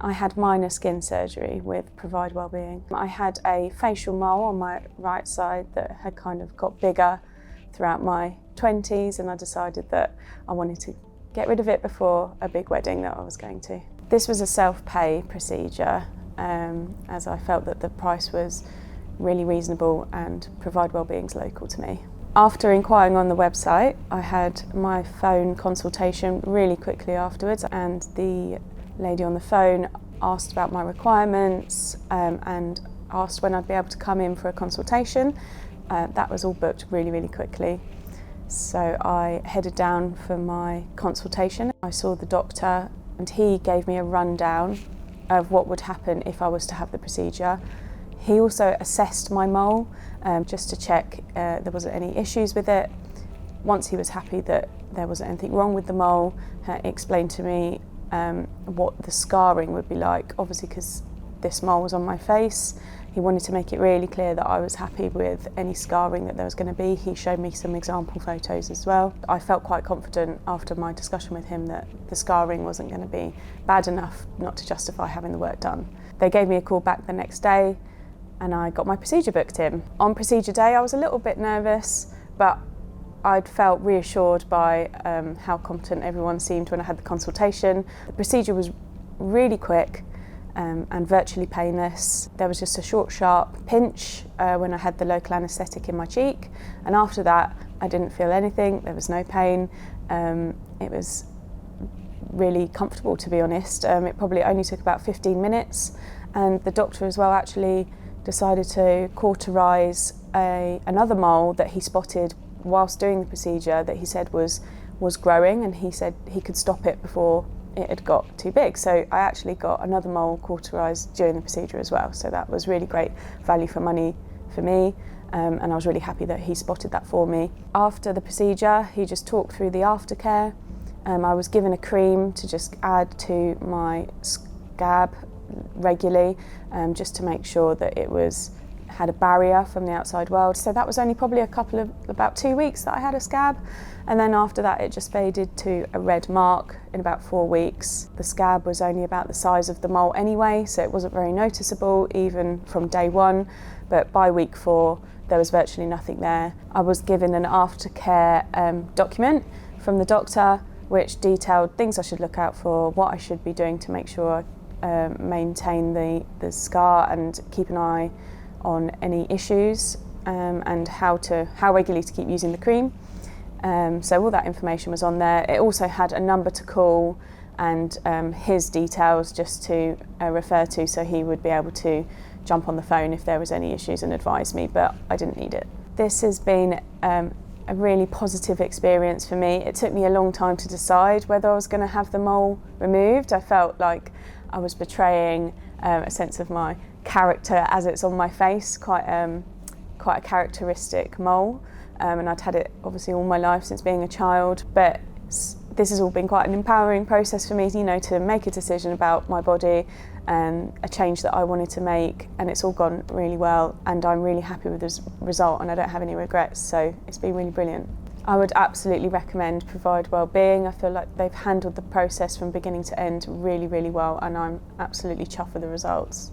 I had minor skin surgery with Provide Wellbeing. I had a facial mole on my right side that had kind of got bigger throughout my 20s, and I decided that I wanted to get rid of it before a big wedding that I was going to. This was a self-pay procedure, as I felt that the price was really reasonable and Provide Wellbeing's local to me. After inquiring on the website, I had my phone consultation really quickly afterwards, and the lady on the phone asked about my requirements and asked when I'd be able to come in for a consultation. That was all booked really quickly. So I headed down for my consultation. I saw the doctor and he gave me a rundown of what would happen if I was to have the procedure. He also assessed my mole just to check there wasn't any issues with it. Once he was happy that there wasn't anything wrong with the mole, he explained to me what the scarring would be like. Obviously, because this mole was on my face, he wanted to make it really clear that I was happy with any scarring that there was going to be. He showed me some example photos as well. I felt quite confident after my discussion with him that the scarring wasn't going to be bad enough not to justify having the work done. They gave me a call back the next day and I got my procedure booked in. On procedure day I was a little bit nervous, but I'd felt reassured by how competent everyone seemed when I had the consultation. The procedure was really quick and virtually painless. There was just a short, sharp pinch when I had the local anaesthetic in my cheek, and after that I didn't feel anything. There was no pain. It was really comfortable, to be honest. It probably only took about 15 minutes, and the doctor as well actually decided to cauterise another mole that he spotted whilst doing the procedure that he said was growing, and he said he could stop it before it had got too big. So I actually got another mole cauterised during the procedure as well. So that was really great value for money for me, and I was really happy that he spotted that for me. After the procedure, he just talked through the aftercare. I was given a cream to just add to my scab regularly, just to make sure that it had a barrier from the outside world. So that was only probably about 2 weeks that I had a scab, and then after that it just faded to a red mark in about 4 weeks. The scab was only about the size of the mole anyway, so it wasn't very noticeable even from day one, but by week 4 there was virtually nothing there. I was given an aftercare document from the doctor which detailed things I should look out for, what I should be doing to make sure I maintain the scar and keep an eye on any issues, and how regularly to keep using the cream. So all that information was on there. It also had a number to call and his details just to refer to, so he would be able to jump on the phone if there was any issues and advise me, but I didn't need it. This has been a really positive experience for me. It took me a long time to decide whether I was going to have the mole removed. I felt like I was betraying a sense of my character as it's on my face, quite a characteristic mole, and I'd had it obviously all my life since being a child, but this has all been quite an empowering process for me, to make a decision about my body and a change that I wanted to make, and it's all gone really well, and I'm really happy with the result and I don't have any regrets, so it's been really brilliant. I would absolutely recommend Provide Wellbeing. I feel like they've handled the process from beginning to end really well, and I'm absolutely chuffed with the results.